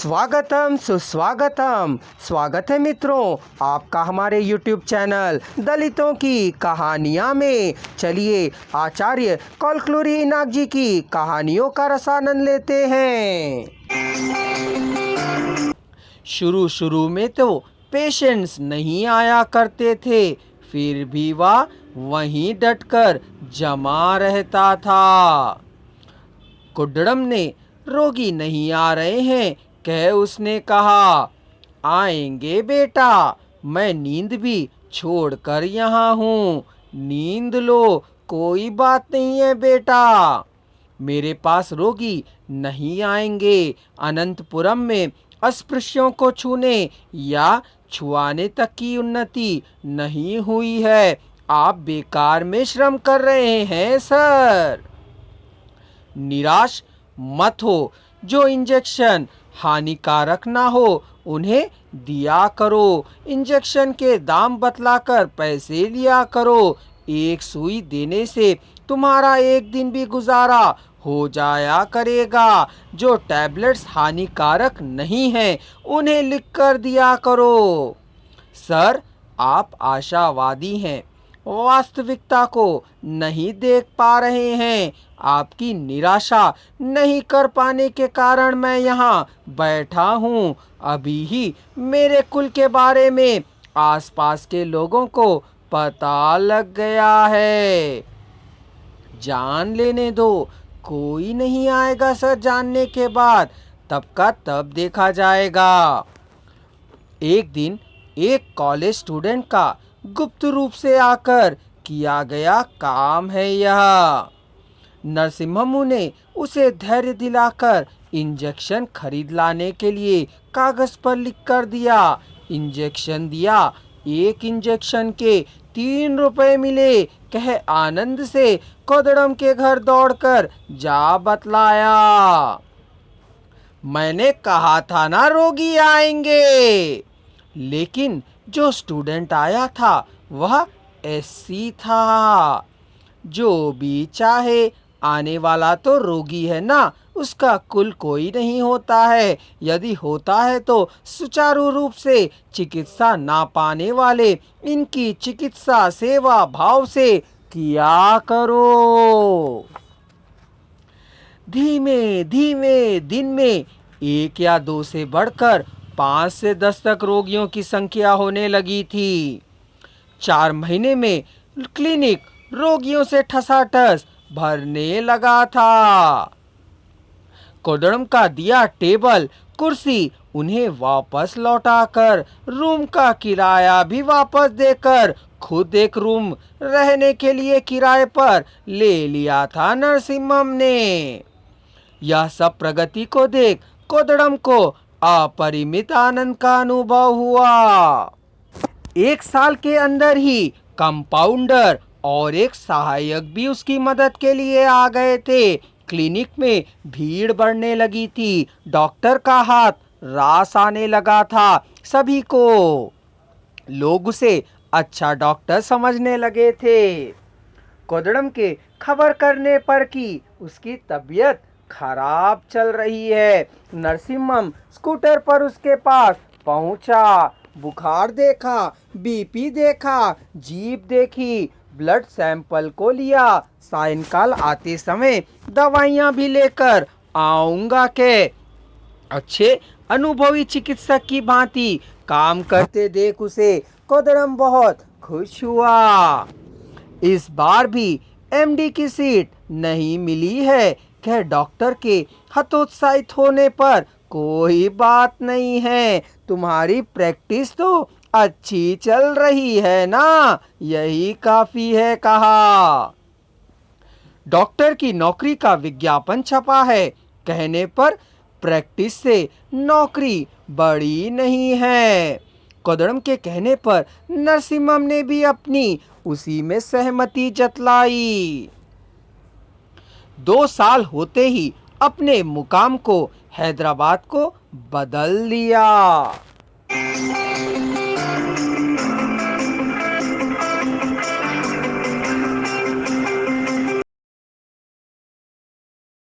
स्वागतम सुस्वागतम। स्वागत है मित्रों आपका हमारे YouTube चैनल दलितों की कहानियाँ में। चलिए आचार्य कलकुलरी इनाक जी की कहानियों का रसानंद लेते हैं। शुरू में तो पेशेंट्स नहीं आया करते थे, फिर भी वह वहीं डटकर जमा रहता था। कुड्डड़म ने रोगी नहीं आ रहे हैं कह उसने कहा, आएंगे बेटा, मैं नींद भी छोड़कर यहाँ हूँ। नींद लो, कोई बात नहीं है बेटा। मेरे पास रोगी नहीं आएंगे। अनंतपुरम में अस्पृश्यों को छूने या छुआने तक की उन्नति नहीं हुई है। आप बेकार में श्रम कर रहे हैं सर। निराश मत हो, जो इंजेक्शन हानिकारक ना हो उन्हें दिया करो। इंजेक्शन के दाम बतलाकर पैसे लिया करो। एक सुई देने से तुम्हारा एक दिन भी गुजारा हो जाया करेगा। जो टैबलेट्स हानिकारक नहीं हैं उन्हें लिख कर दिया करो। सर, आप आशावादी हैं, वास्तविकता को नहीं देख पा रहे हैं। आपकी निराशा नहीं कर पाने के कारण मैं यहाँ बैठा हूँ। अभी ही मेरे कुल के बारे में आसपास के लोगों को पता लग गया है। जान लेने दो, कोई नहीं आएगा सर। जानने के बाद तब का तब देखा जाएगा। एक दिन एक कॉलेज स्टूडेंट का गुप्त रूप से आकर किया गया काम है यह। नरसिम्हमु ने उसे धैर्य दिलाकर इंजेक्शन खरीद लाने के लिए कागज पर लिख कर दिया। इंजेक्शन दिया। एक इंजेक्शन के 3 रुपए मिले कह आनंद से कोदड़म के घर दौड़कर जा बतलाया। मैंने कहा था ना रोगी आएंगे। लेकिन जो स्टूडेंट आया था वह एससी था। जो भी चाहे, आने वाला तो रोगी है ना, उसका कुल कोई नहीं होता है। यदि होता है तो सुचारू रूप से चिकित्सा ना पाने वाले इनकी चिकित्सा सेवा भाव से किया करो। धीमे धीमे दिन में 1 या 2 से बढ़कर 5 से 10 तक रोगियों की संख्या होने लगी थी। 4 महीने में क्लिनिक रोगियों से ठसाठस भरने लगा था। कोदड़म का दिया टेबल कुर्सी उन्हें वापस लौटाकर रूम का किराया भी वापस देकर खुद एक रूम रहने के लिए किराए पर ले लिया था नरसिम्हम ने। यह सब प्रगति को देख कोदड़म को अपरिमित आनंद का अनुभव हुआ। 1 साल के अंदर ही कंपाउंडर और एक सहायक भी उसकी मदद के लिए आ गए थे। क्लिनिक में भीड़ बढ़ने लगी थी। डॉक्टर का हाथ रास आने लगा था। सभी को लोग उसे अच्छा डॉक्टर समझने लगे थे। कोदड़म के खबर करने पर कि उसकी तबीयत खराब चल रही है, नरसिम्हम स्कूटर पर उसके पास पहुंचा। बुखार देखा, बीपी देखा, जीभ देखी, ब्लड सैंपल को लिया। सायंकाल आते समय दवाइयाँ भी लेकर आऊँगा के अच्छे अनुभवी चिकित्सक की भांति काम करते देख उसे कोदड़म बहुत खुश हुआ। इस बार भी एमडी की सीट नहीं मिली है कह डॉक्टर के हतोत्साहित होने पर कोई बात नहीं है। तुम्हारी प्रैक्टिस तो अच्छी चल रही है ना, यही काफी है कहा। डॉक्टर की नौकरी का विज्ञापन छपा है कहने पर प्रैक्टिस से नौकरी बड़ी नहीं है। कोदड़म के कहने पर नरसिम्हम ने भी अपनी उसी में सहमति जतलाई। 2 साल होते ही अपने मुकाम को हैदराबाद को बदल दिया।